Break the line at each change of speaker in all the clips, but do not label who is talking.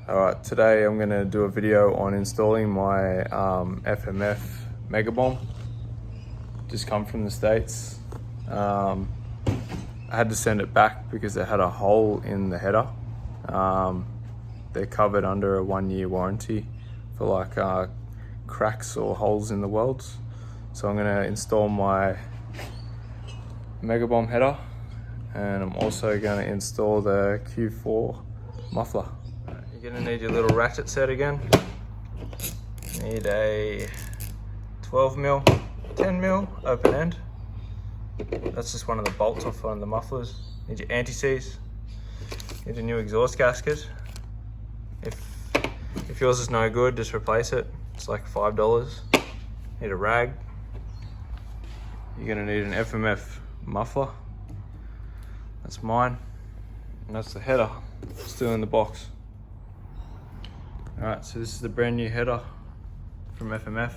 Alright, today I'm going to do a video on installing my FMF MEGABOMB. Just come from the States. I had to send it back because it had a hole in the header. They're covered under a 1-year warranty for like cracks or holes in the welds. So I'm going to install my MEGABOMB header, and I'm also going to install the Q4 muffler. You're going to need your little ratchet set again. Need a 12mm, 10mm open end. That's just one of the bolts off one of the mufflers. Need your anti-seize. Need a new exhaust gasket. If yours is no good, just replace it. It's like $5. Need a rag. You're going to need an FMF muffler. That's mine. And that's the header, still in the box. Alright, so this is the brand new header from FMF.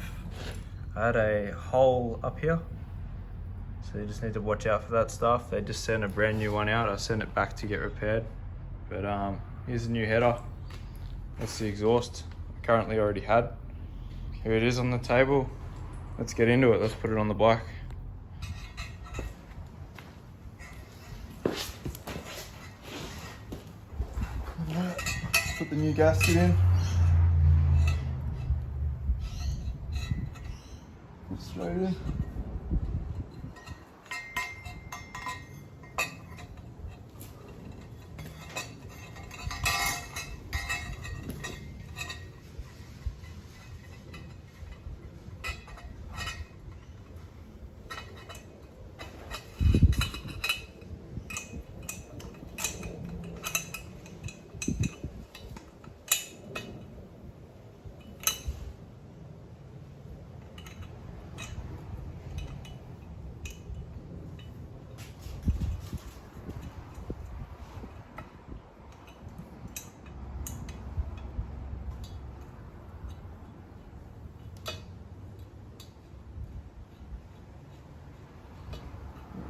I had a hole up here, so you just need to watch out for that stuff. They just sent a brand new one out. I sent it back to get repaired. But here's the new header. That's the exhaust I currently already had. Here it is on the table. Let's get into it. Let's put it on the bike. Put the new gasket in. Straight in.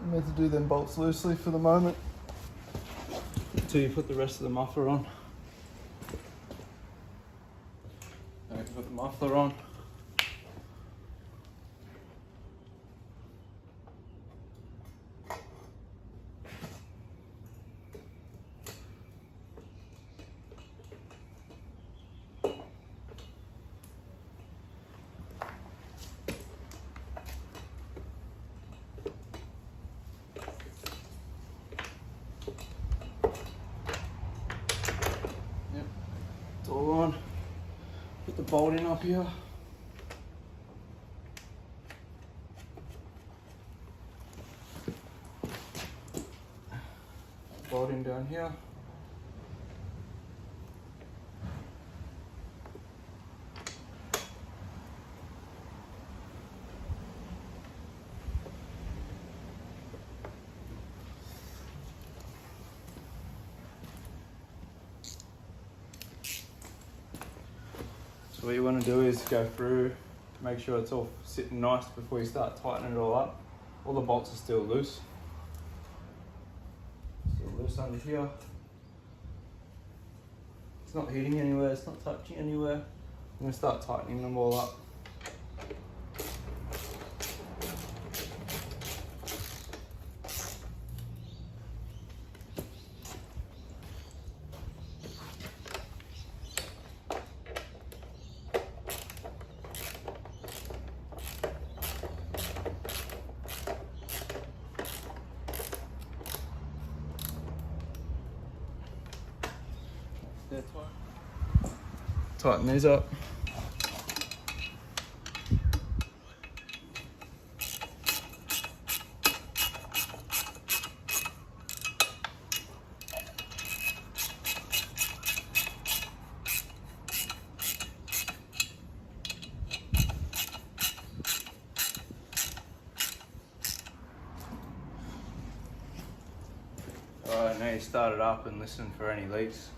I'm meant to do them bolts loosely for the moment until you put the rest of the muffler on. Now you can put the muffler on. All on. Put the bolt in up here. Bolt in down here. So what you want to do is go through, make sure it's all sitting nice before you start tightening it all up. All the bolts are still loose. Still loose under here. It's not hitting anywhere, it's not touching anywhere. I'm going to start tightening them all up. Tighten these up. Alright, now you start it up and listen for any leaks.